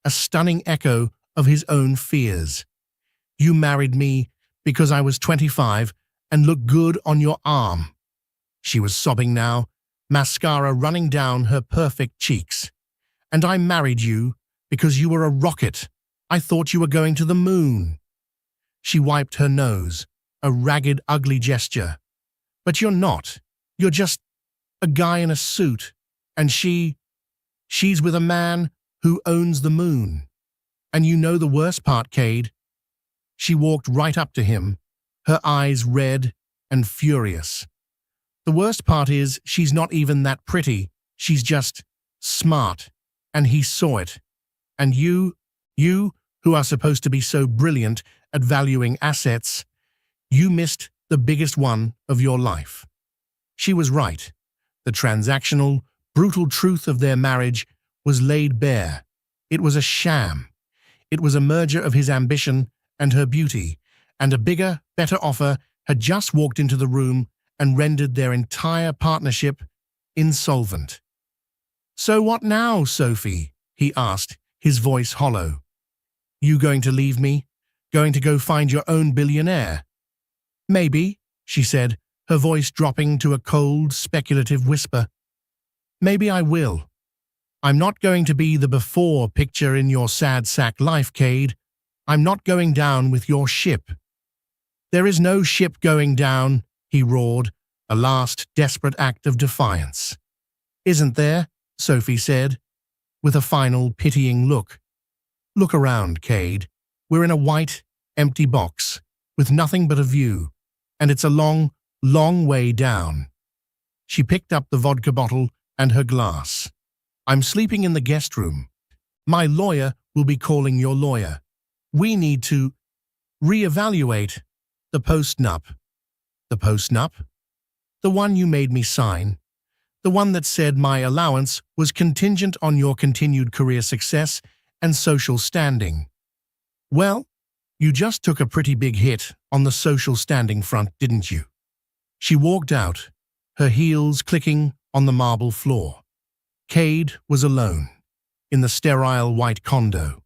a stunning echo of his own fears. "You married me because I was 25 and looked good on your arm." She was sobbing now, mascara running down her perfect cheeks. "And I married you because you were a rocket. I thought you were going to the moon." She wiped her nose, a ragged, ugly gesture. "But you're not. You're just a guy in a suit. And she's with a man who owns the moon. And you know the worst part, Cade?" She walked right up to him, her eyes red and furious. "The worst part is she's not even that pretty. She's just smart. And he saw it. And you, who are supposed to be so brilliant at valuing assets, you missed the biggest one of your life." She was right. The transactional, brutal truth of their marriage was laid bare. It was a sham. It was a merger of his ambition and her beauty, and a bigger, better offer had just walked into the room and rendered their entire partnership insolvent. "So what now, Sophie?" he asked, his voice hollow. "You going to leave me? Going to go find your own billionaire?" "Maybe," she said, her voice dropping to a cold, speculative whisper. "Maybe I will. I'm not going to be the before picture in your sad sack life, Cade. I'm not going down with your ship." There is no ship going down, he roared, a last desperate act of defiance. Isn't there? Sophie said, with a final pitying look. Look around, Cade. We're in a white, empty box, with nothing but a view, and it's a long, long way down. She picked up the vodka bottle and her glass. I'm sleeping in the guest room. My lawyer will be calling your lawyer. We need to reevaluate the post-nup. The post-nup? The one you made me sign. The one that said my allowance was contingent on your continued career success and social standing. Well, you just took a pretty big hit on the social standing front, didn't you? She walked out, her heels clicking on the marble floor. Cade was alone, in the sterile white condo.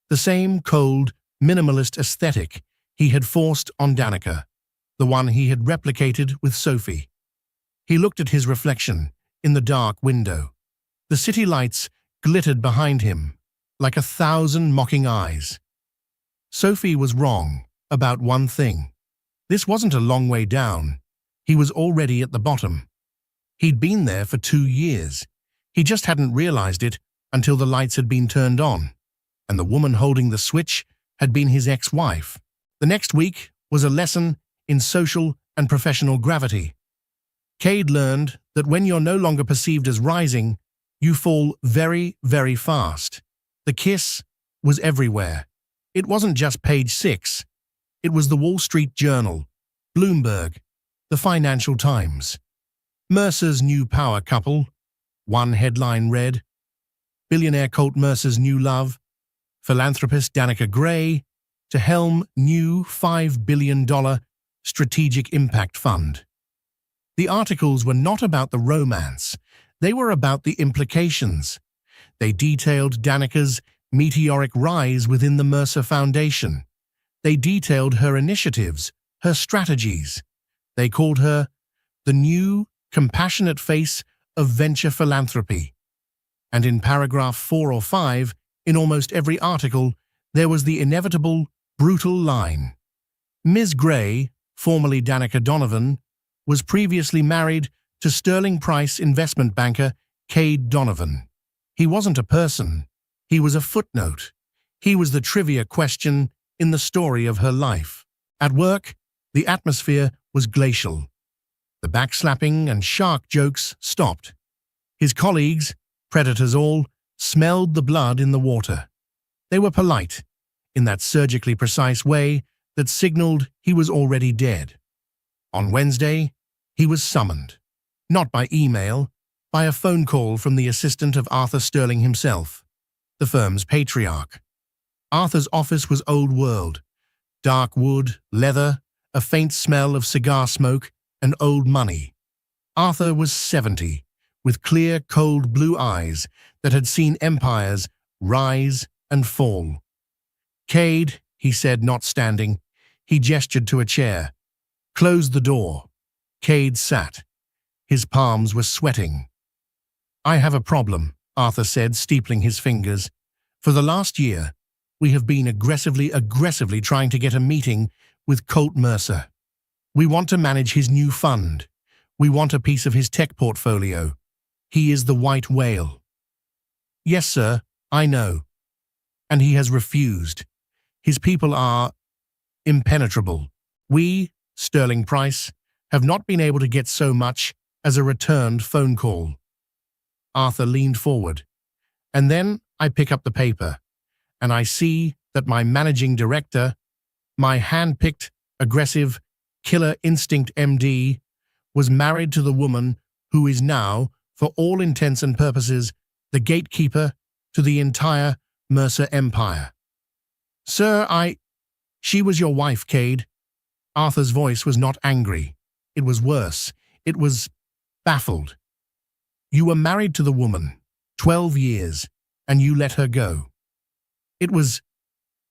The same cold, minimalist aesthetic he had forced on Danica, the one he had replicated with Sophie. He looked at his reflection in the dark window. The city lights glittered behind him, like 1,000 mocking eyes. Sophie was wrong about one thing. This wasn't a long way down. He was already at the bottom. He'd been there for 2 years. He just hadn't realized it until the lights had been turned on, and the woman holding the switch had been his ex-wife. The next week was a lesson in social and professional gravity. Cade learned that when you're no longer perceived as rising, you fall very, very fast. The kiss was everywhere. It wasn't just Page 6. It was the Wall Street Journal, Bloomberg, the Financial Times. Mercer's new power couple. One headline read, Billionaire Colt Mercer's new love, philanthropist Danica Gray, to helm new $5 billion strategic impact fund. The articles were not about the romance. They were about the implications. They detailed Danica's meteoric rise within the Mercer Foundation. They detailed her initiatives, her strategies. They called her the new, compassionate face of venture philanthropy. And in paragraph 4 or 5, in almost every article, there was the inevitable, brutal line. Ms. Gray, formerly Danica Donovan, was previously married to Sterling Price investment banker Cade Donovan. He wasn't a person. He was a footnote. He was the trivia question in the story of her life. At work, the atmosphere was glacial. The backslapping and shark jokes stopped. His colleagues, predators all, smelled the blood in the water. They were polite, in that surgically precise way that signaled he was already dead. On Wednesday, he was summoned, not by email, by a phone call from the assistant of Arthur Sterling himself, the firm's patriarch. Arthur's office was old world, dark wood, leather, a faint smell of cigar smoke, and old money. Arthur was 70, with clear, cold blue eyes that had seen empires rise and fall. Cade, he said, not standing. He gestured to a chair. Close the door. Cade sat. His palms were sweating. I have a problem, Arthur said, steepling his fingers. For the last year, we have been aggressively trying to get a meeting with Colt Mercer. We want to manage his new fund. We want a piece of his tech portfolio. He is the white whale. Yes, sir, I know. And he has refused. His people are impenetrable. We, Sterling Price, have not been able to get so much as a returned phone call. Arthur leaned forward. And then I pick up the paper, and I see that my managing director, my hand-picked, aggressive, killer instinct MD, was married to the woman who is now, for all intents and purposes, the gatekeeper to the entire Mercer empire. Sir, she was your wife, Cade. Arthur's voice was not angry. It was worse. It was baffled. You were married to the woman, 12 years, and you let her go. It was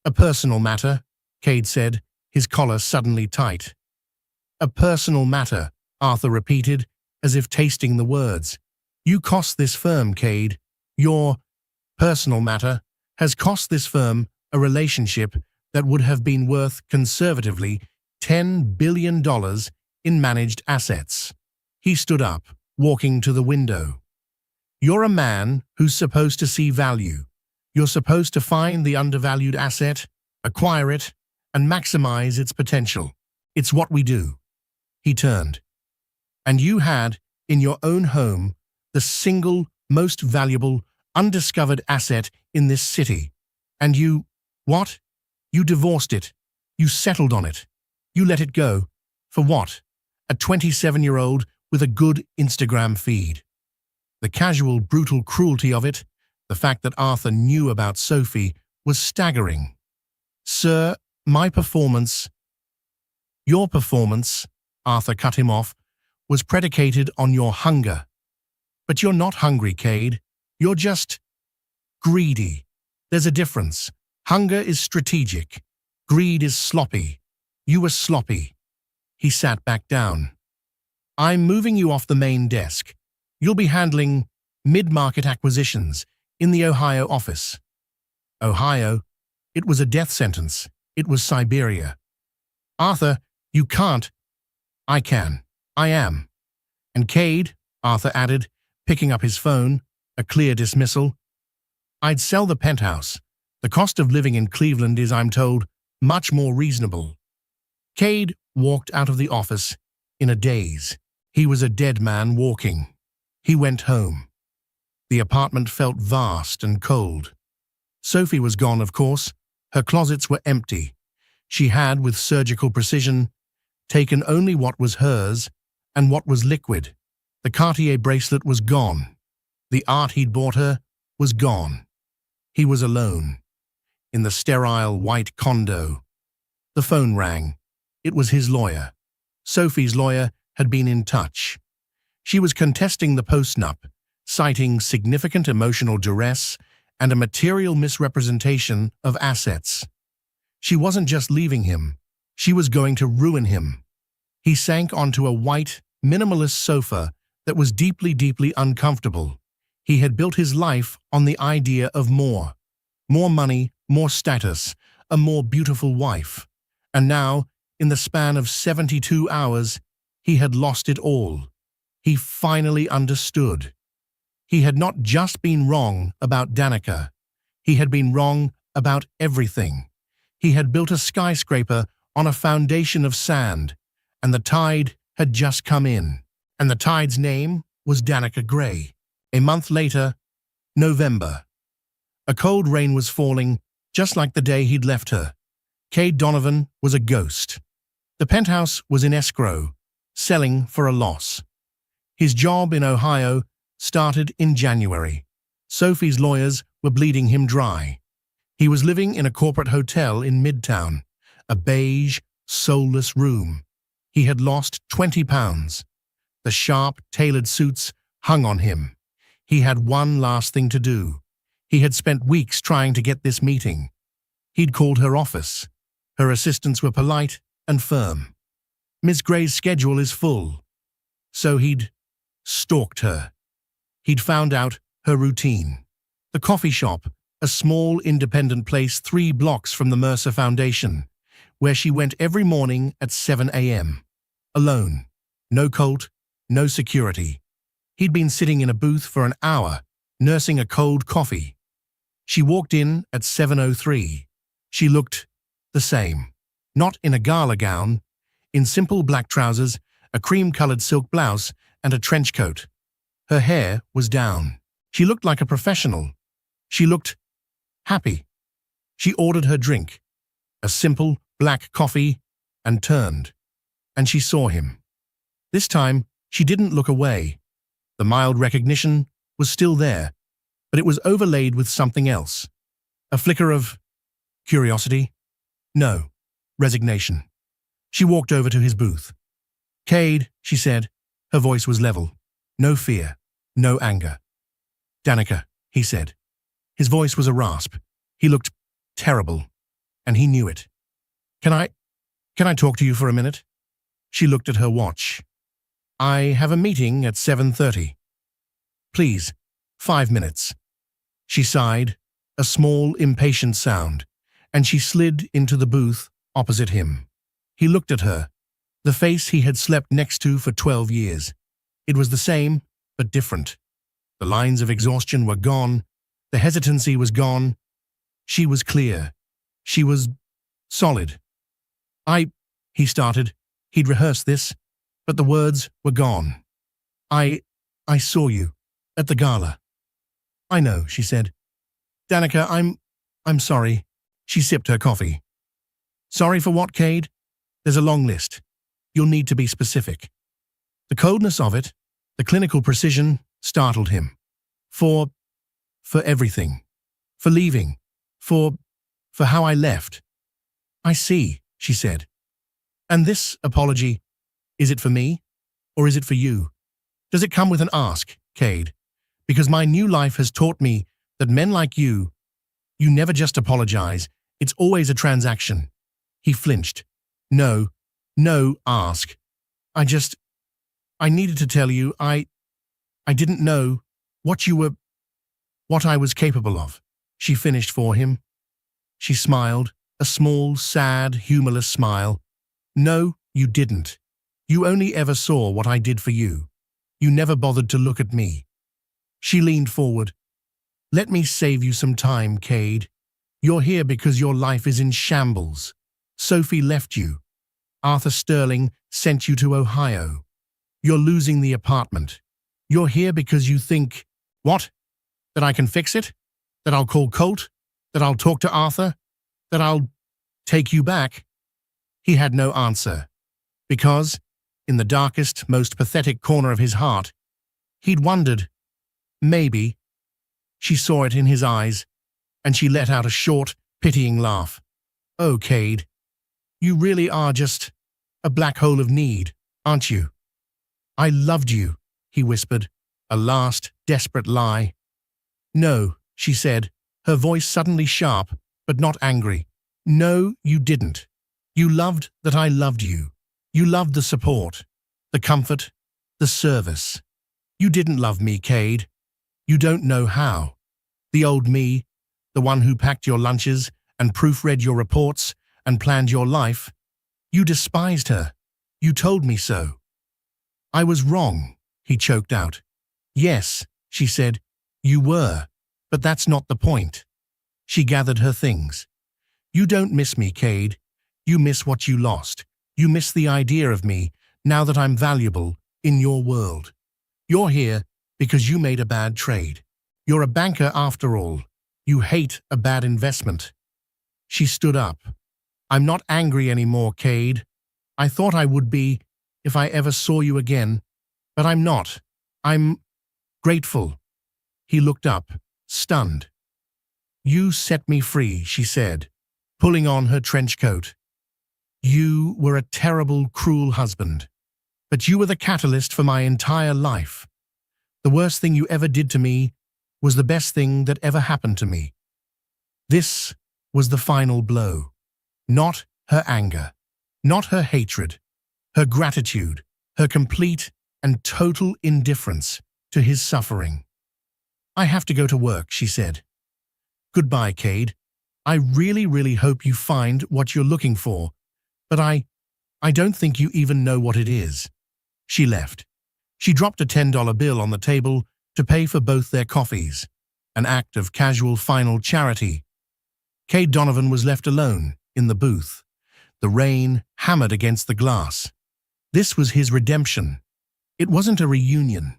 a personal matter, Cade said, his collar suddenly tight. A personal matter, Arthur repeated, as if tasting the words. You cost this firm, Cade. Your personal matter has cost this firm a relationship that would have been worth, conservatively, $10 billion in managed assets. He stood up, walking to the window. You're a man who's supposed to see value. You're supposed to find the undervalued asset, acquire it, and maximize its potential. It's what we do. He turned. And you had, in your own home, the single most valuable, undiscovered asset in this city. And you, what? You divorced it. You settled on it. You let it go. For what? A 27-year-old with a good Instagram feed. The casual, brutal cruelty of it, the fact that Arthur knew about Sophie, was staggering. Sir, my performance, your performance, Arthur cut him off, was predicated on your hunger. But you're not hungry, Cade. You're just greedy. There's a difference. Hunger is strategic. Greed is sloppy. You were sloppy. He sat back down. I'm moving you off the main desk. You'll be handling mid-market acquisitions in the Ohio office. Ohio? It was a death sentence. It was Siberia. Arthur, you can't. I can. I am. And Cade, Arthur added, picking up his phone, a clear dismissal. I'd sell the penthouse. The cost of living in Cleveland is, I'm told, much more reasonable. Cade walked out of the office in a daze. He was a dead man walking. He went home. The apartment felt vast and cold. Sophie was gone, of course. Her closets were empty. She had, with surgical precision, taken only what was hers and what was liquid. The Cartier bracelet was gone. The art he'd bought her was gone. He was alone, in the sterile white condo. The phone rang. It was his lawyer. Sophie's lawyer had been in touch. She was contesting the postnup, citing significant emotional duress and a material misrepresentation of assets. She wasn't just leaving him. She was going to ruin him. He sank onto a white, minimalist sofa that was deeply, deeply uncomfortable. He had built his life on the idea of more. More money, more status, a more beautiful wife. And now, in the span of 72 hours, he had lost it all. He finally understood. He had not just been wrong about Danica. He had been wrong about everything. He had built a skyscraper on a foundation of sand, and the tide had just come in. And the tide's name was Danica Gray. A month later, November. A cold rain was falling, just like the day he'd left her. Cade Donovan was a ghost. The penthouse was in escrow, selling for a loss. His job in Ohio started in January. Sophie's lawyers were bleeding him dry. He was living in a corporate hotel in Midtown, a beige, soulless room. He had lost 20 pounds. The sharp, tailored suits hung on him. He had one last thing to do. He had spent weeks trying to get this meeting. He'd called her office. Her assistants were polite and firm. Miss Gray's schedule is full. So he'd stalked her. He'd found out her routine. The coffee shop, a small independent place 3 blocks from the Mercer Foundation, where she went every morning at 7 a.m. Alone. No Colt, no security. He'd been sitting in a booth for an hour, nursing a cold coffee. She walked in at 7:03. She looked the same. Not in a gala gown, in simple black trousers, a cream-colored silk blouse, and a trench coat. Her hair was down. She looked like a professional. She looked happy. She ordered her drink, a simple black coffee, and turned. And she saw him. This time, she didn't look away. The mild recognition was still there, but it was overlaid with something else. A flicker of curiosity? No, resignation. She walked over to his booth. Cade, she said. Her voice was level. No fear, no anger. Danica, he said. His voice was a rasp. He looked terrible, and he knew it. Can I talk to you for a minute? She looked at her watch. I have a meeting at 7:30. Please, 5 minutes. She sighed, a small, impatient sound, and she slid into the booth opposite him. He looked at her, the face he had slept next to for 12 years. It was the same, but different. The lines of exhaustion were gone. The hesitancy was gone. She was clear. She was solid. He started. He'd rehearsed this, but the words were gone. I saw you at the gala. I know, she said. Danica, I'm sorry. She sipped her coffee. Sorry for what, Cade? There's a long list. You'll need to be specific. The coldness of it, the clinical precision, startled him. For everything. For leaving. For how I left. I see, she said. And this apology, is it for me? Or is it for you? Does it come with an ask, Cade? Because my new life has taught me that men like you never just apologize. It's always a transaction. He flinched. No, ask. I needed to tell you, I didn't know what I was capable of. She finished for him. She smiled, a small, sad, humorless smile. No, you didn't. You only ever saw what I did for you. You never bothered to look at me. She leaned forward. Let me save you some time, Cade. You're here because your life is in shambles. Sophie left you. Arthur Sterling sent you to Ohio. You're losing the apartment. You're here because you think, what? That I can fix it? That I'll call Colt? That I'll talk to Arthur? That I'll take you back? He had no answer, because, in the darkest, most pathetic corner of his heart, he'd wondered, maybe. She saw it in his eyes, and she let out a short, pitying laugh. Oh, Cade, you really are just a black hole of need, aren't you? I loved you, he whispered, a last, desperate lie. No, she said, her voice suddenly sharp, but not angry. No, you didn't. You loved that I loved you. You loved the support, the comfort, the service. You didn't love me, Cade. You don't know how. The old me, the one who packed your lunches and proofread your reports and planned your life, you despised her. You told me so. I was wrong, he choked out. Yes, she said, you were, but that's not the point. She gathered her things. You don't miss me, Cade. You miss what you lost. You miss the idea of me, now that I'm valuable, in your world. You're here because you made a bad trade. You're a banker after all. You hate a bad investment. She stood up. I'm not angry anymore, Cade. I thought I would be if I ever saw you again, but I'm not. I'm grateful. He looked up, stunned. You set me free, she said, pulling on her trench coat. You were a terrible, cruel husband, but you were the catalyst for my entire life. The worst thing you ever did to me was the best thing that ever happened to me. This was the final blow. Not her anger, not her hatred, her gratitude, her complete and total indifference to his suffering. I have to go to work, she said. Goodbye, Cade. I really hope you find what you're looking for, but I don't think you even know what it is. She left. She dropped a $10 bill on the table to pay for both their coffees, an act of casual final charity. Cade Donovan was left alone in the booth. The rain hammered against the glass. This was his redemption. It wasn't a reunion.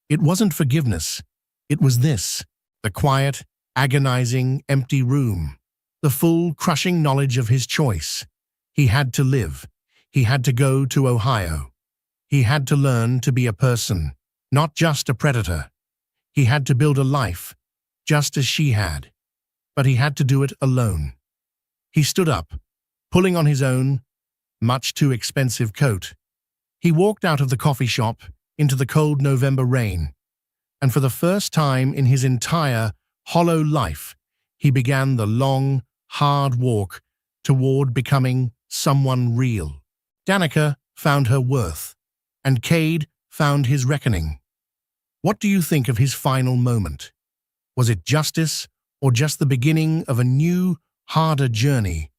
It wasn't forgiveness. It was this, the quiet, agonizing, empty room, the full, crushing knowledge of his choice. He had to live. He had to go to Ohio. He had to learn to be a person, not just a predator. He had to build a life, just as she had. But he had to do it alone. He stood up, pulling on his own, much too expensive coat. He walked out of the coffee shop into the cold November rain, and for the first time in his entire, hollow life, he began the long, hard walk toward becoming someone real. Danica found her worth, and Cade found his reckoning. What do you think of his final moment? Was it justice or just the beginning of a new, harder journey?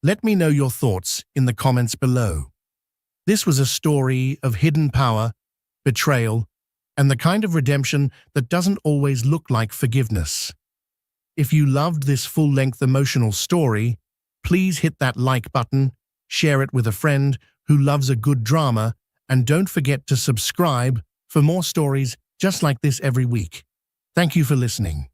Let me know your thoughts in the comments below. This was a story of hidden power, betrayal, and the kind of redemption that doesn't always look like forgiveness. If you loved this full-length emotional story, please hit that like button, share it with a friend who loves a good drama, and don't forget to subscribe for more stories just like this every week. Thank you for listening.